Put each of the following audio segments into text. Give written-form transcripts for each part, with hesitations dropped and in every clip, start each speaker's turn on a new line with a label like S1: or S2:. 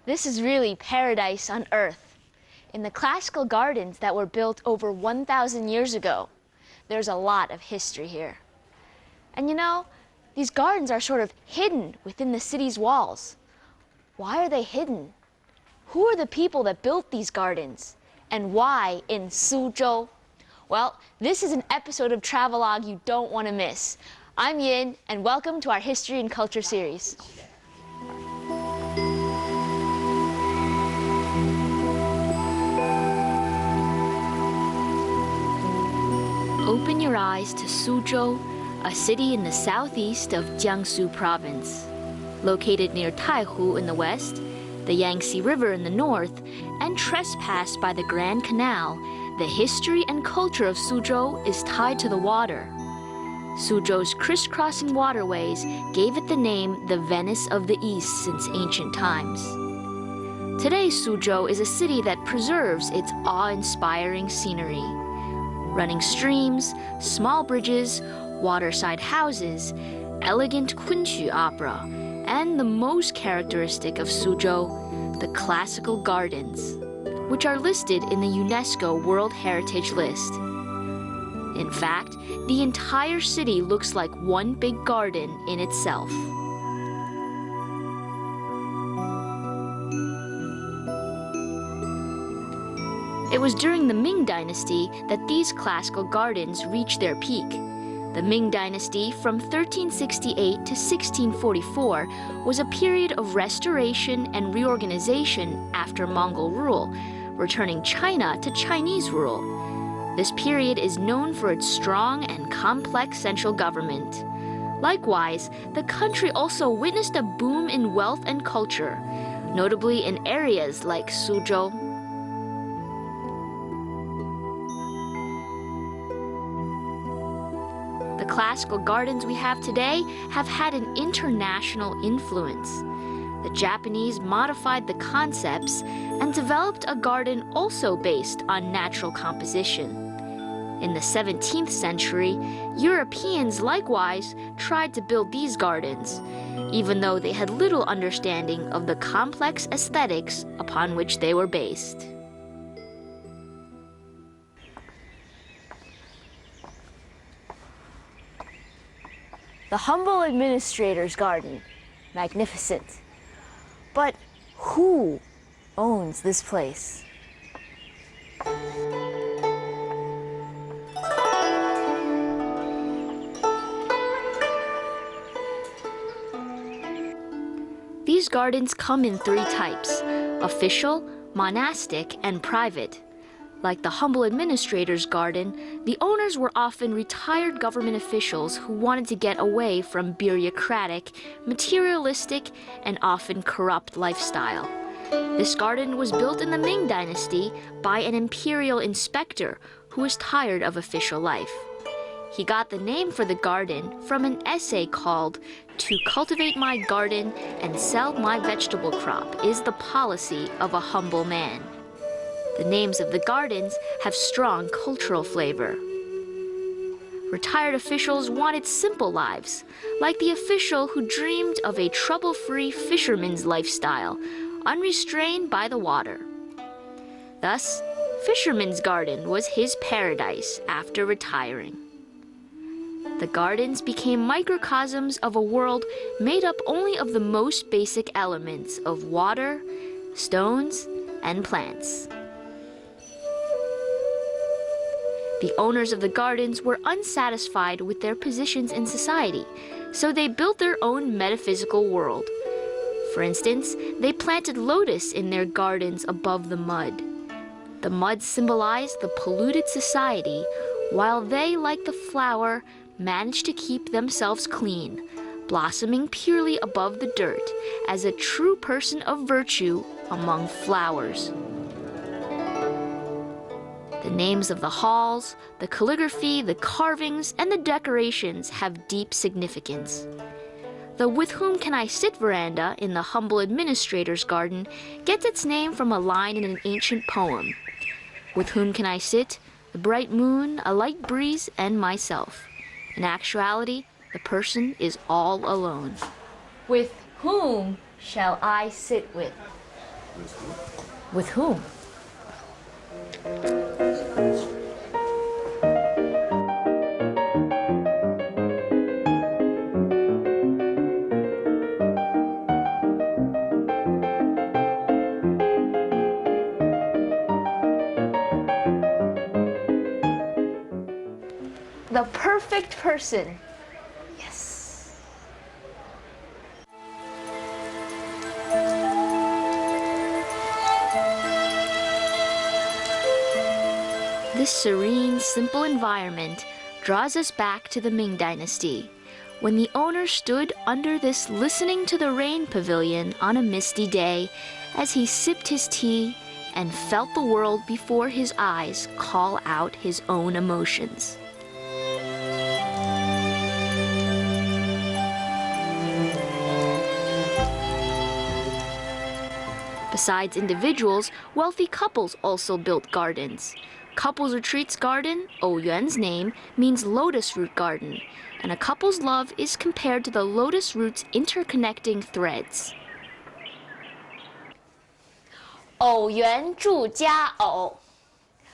S1: This is really paradise on earth. In the classical gardens that were built over 1,000 years ago, there's a lot of history here. And you know, these gardens are sort of hidden within the city's walls. Why are they hidden? Who are the people that built these gardens? And why in Suzhou? Well, this is an episode of Travelogue you don't want to miss. I'm Yin, and welcome to our History and Culture series. Open your eyes to Suzhou, a city in the southeast of Jiangsu province. Located near Taihu in the west, the Yangtze River in the north, and trespassed by the Grand Canal, the history and culture of Suzhou is tied to the water. Suzhou's crisscrossing waterways gave it the name the Venice of the East since ancient times. Today, Suzhou is a city that preserves its awe-inspiring scenery. Running streams, small bridges, waterside houses, elegant Kunqu opera, and the most characteristic of Suzhou, the classical gardens, which are listed in the UNESCO World Heritage List. In fact, the entire city looks like one big garden in itself. It was during the Ming Dynasty that these classical gardens reached their peak. The Ming Dynasty from 1368 to 1644 was a period of restoration and reorganization after Mongol rule, returning China to Chinese rule. This period is known for its strong and complex central government. Likewise, the country also witnessed a boom in wealth and culture, notably in areas like Suzhou. The classical gardens we have today have had an international influence. The Japanese modified the concepts and developed a garden also based on natural composition. In the 17th century, Europeans likewise tried to build these gardens, even though they had little understanding of the complex aesthetics upon which they were based. The humble administrator's garden, magnificent. But who owns this place? These gardens come in three types: official, monastic, and private. Like the humble administrator's garden, the owners were often retired government officials who wanted to get away from bureaucratic, materialistic, and often corrupt lifestyle. This garden was built in the Ming Dynasty by an imperial inspector who was tired of official life. He got the name for the garden from an essay called "To cultivate my garden and sell my vegetable crop is the policy of a humble man." The names of the gardens have strong cultural flavor. Retired officials wanted simple lives, like the official who dreamed of a trouble-free fisherman's lifestyle, unrestrained by the water. Thus, Fisherman's Garden was his paradise after retiring. The gardens became microcosms of a world made up only of the most basic elements of water, stones, and plants. The owners of the gardens were unsatisfied with their positions in society, so they built their own metaphysical world. For instance, they planted lotus in their gardens above the mud. The mud symbolized the polluted society, while they, like the flower, managed to keep themselves clean, blossoming purely above the dirt as a true person of virtue among flowers. The names of the halls, the calligraphy, the carvings, and the decorations have deep significance. The "With whom can I sit" veranda in the humble administrator's garden gets its name from a line in an ancient poem. "With whom can I sit? The bright moon, a light breeze, and myself." In actuality, the person is all alone. With whom shall I sit with? With whom? The perfect person. Yes. This serene, simple environment draws us back to the Ming Dynasty, when the owner stood under this listening to the rain pavilion on a misty day as he sipped his tea and felt the world before his eyes call out his own emotions. Besides individuals, wealthy couples also built gardens. Couples Retreat's garden, Yuan's name, means lotus root garden, and a couple's love is compared to the lotus root's interconnecting threads. 偶缘住家偶.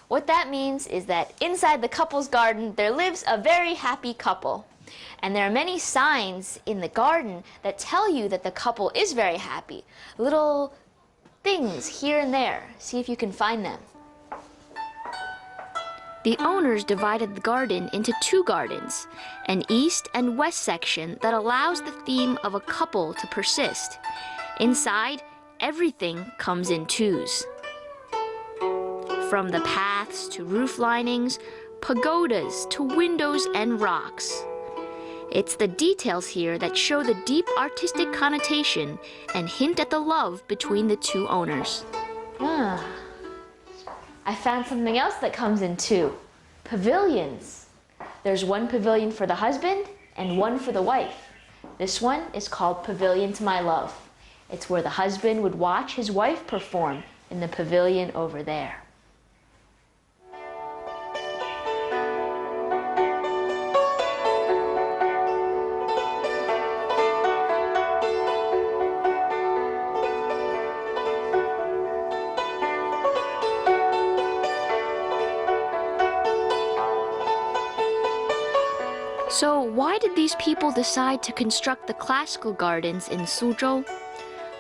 S1: What that means is that inside the couple's garden there lives a very happy couple. And there are many signs in the garden that tell you that the couple is very happy. Little things here and there. See if you can find them. The owners divided the garden into two gardens, an east and west section that allows the theme of a couple to persist. Inside, everything comes in twos. From the paths to roof linings, pagodas to windows and rocks. It's the details here that show the deep artistic connotation and hint at the love between the two owners. I found something else that comes in two. Pavilions. There's one pavilion for the husband and one for the wife. This one is called Pavilion to My Love. It's where the husband would watch his wife perform in the pavilion over there. So why did these people decide to construct the classical gardens in Suzhou?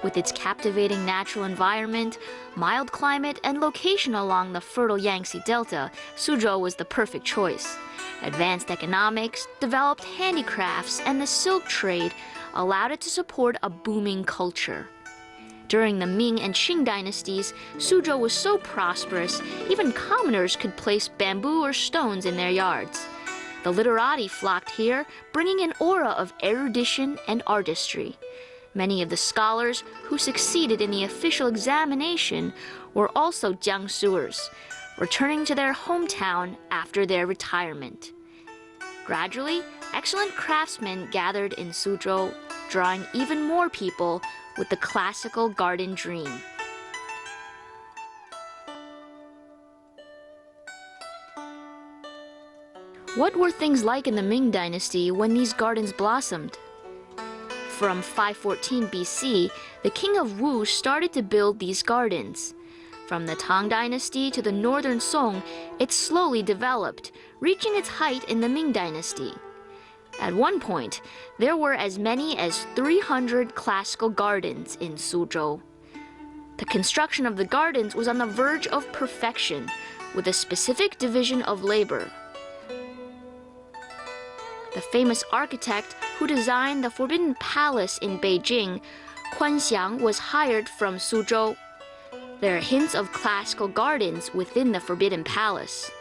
S1: With its captivating natural environment, mild climate, and location along the fertile Yangtze Delta, Suzhou was the perfect choice. Advanced economics, developed handicrafts, and the silk trade allowed it to support a booming culture. During the Ming and Qing dynasties, Suzhou was so prosperous, even commoners could place bamboo or stones in their yards. The literati flocked here, bringing an aura of erudition and artistry. Many of the scholars who succeeded in the official examination were also Jiangsuers, returning to their hometown after their retirement. Gradually, excellent craftsmen gathered in Suzhou, drawing even more people with the classical garden dream. What were things like in the Ming Dynasty when these gardens blossomed? From 514 BC, the king of Wu started to build these gardens. From the Tang Dynasty to the northern Song, it slowly developed, reaching its height in the Ming Dynasty. At one point, there were as many as 300 classical gardens in Suzhou. The construction of the gardens was on the verge of perfection, with a specific division of labor. The famous architect who designed the Forbidden Palace in Beijing, Kuanxiang, was hired from Suzhou. There are hints of classical gardens within the Forbidden Palace.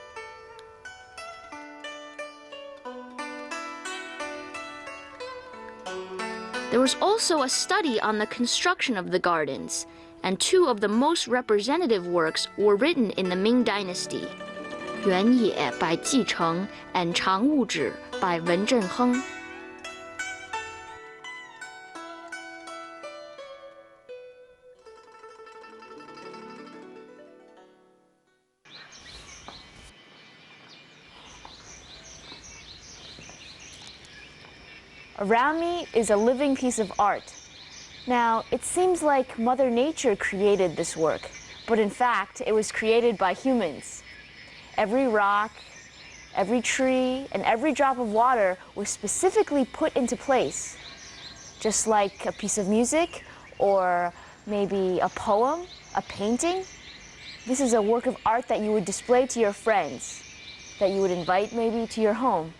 S1: There was also a study on the construction of the gardens, and two of the most representative works were written in the Ming Dynasty. 原野 by Ji Cheng and 常物志 by Wen Zhenheng. Around me is a living piece of art.
S2: Now, it seems like Mother Nature created this work, but in fact, it was created by humans. Every rock, every tree, and every drop of water was specifically put into place, just like a piece of music or maybe a poem, a painting. This is a work of art that you would display to your friends, that you would invite maybe to your home.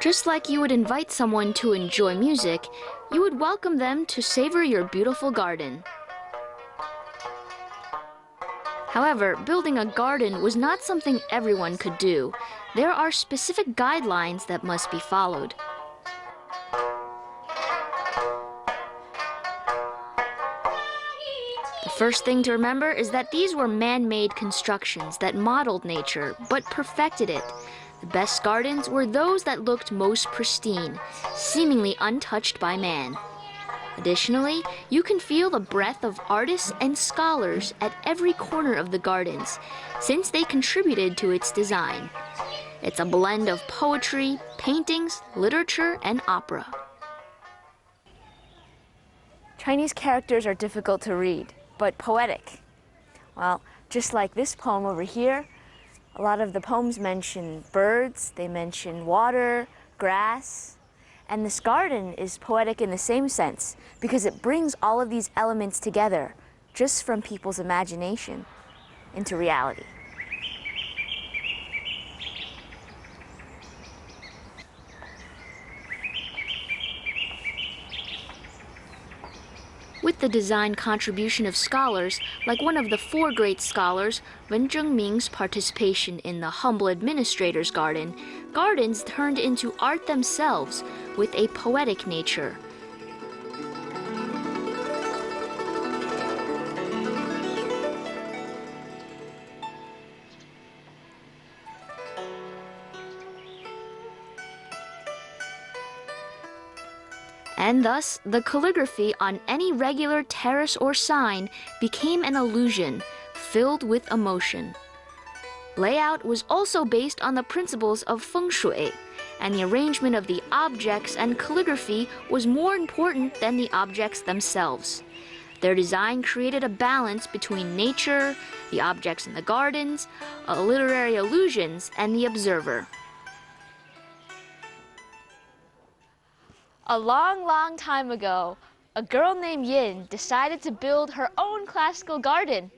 S1: Just like you would invite someone to enjoy music, you would welcome them to savor your beautiful garden. However, building a garden was not something everyone could do. There are specific guidelines that must be followed. The first thing to remember is that these were man-made constructions that modeled nature, but perfected it. The best gardens were those that looked most pristine, seemingly untouched by man. Additionally, you can feel the breath of artists and scholars at every corner of the gardens, since they contributed to its design. It's a blend of poetry, paintings, literature, and opera.
S2: Chinese characters are difficult to read, but poetic. Well, just like this poem over here, a lot of the poems mention birds, they mention water, grass, and this garden is poetic in the same sense because it brings all of these elements together just from people's imagination into reality.
S1: With the design contribution of scholars, like one of the four great scholars, Wen Zhengming's participation in the humble administrator's garden, gardens turned into art themselves with a poetic nature. And thus, the calligraphy on any regular terrace or sign became an illusion, filled with emotion. Layout was also based on the principles of feng shui, and the arrangement of the objects and calligraphy was more important than the objects themselves. Their design created a balance between nature, the objects in the gardens, literary allusions, and the observer.
S2: A long, long time ago, a girl named Yin decided to build her own classical garden.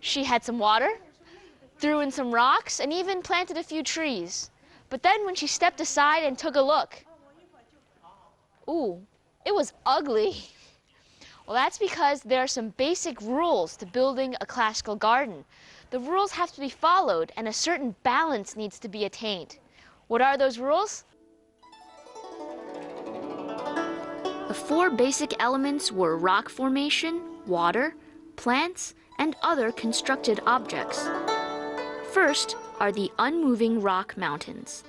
S2: She had some water, threw in some rocks, and even planted a few trees. But then when she stepped aside and took a look, ooh, it was ugly. Well, that's because there are some basic rules to building a classical garden. The rules have to be followed, and a certain balance needs to be attained. What are those rules?
S1: The four basic elements were rock formation, water, plants, and other constructed objects. First are the unmoving rock mountains.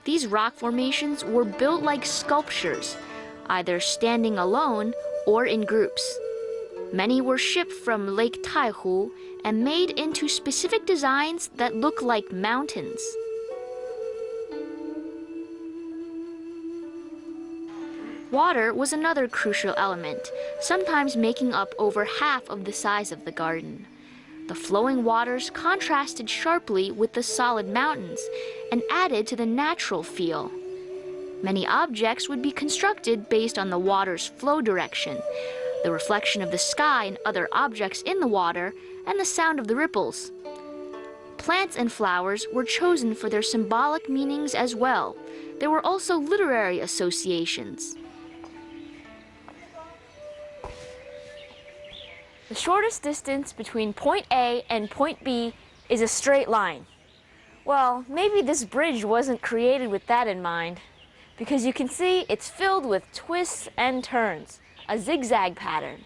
S1: These rock formations were built like sculptures, either standing alone or in groups. Many were shipped from Lake Taihu and made into specific designs that look like mountains. Water was another crucial element, sometimes making up over half of the size of the garden. The flowing waters contrasted sharply with the solid mountains and added to the natural feel. Many objects would be constructed based on the water's flow direction, the reflection of the sky and other objects in the water, and the sound of the ripples. Plants and flowers were chosen for their symbolic meanings as well. There were also literary associations.
S2: The shortest distance between point A and point B is a straight line. Well, maybe this bridge wasn't created with that in mind, because you can see it's filled with twists and turns, a zigzag pattern.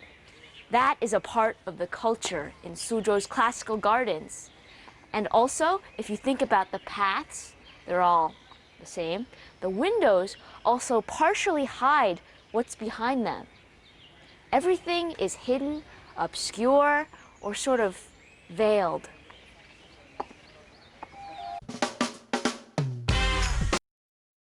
S2: That is a part of the culture in Suzhou's classical gardens. And also, if you think about the paths, they're all the same. The windows also partially hide what's behind them. Everything is hidden, obscure, or sort of veiled.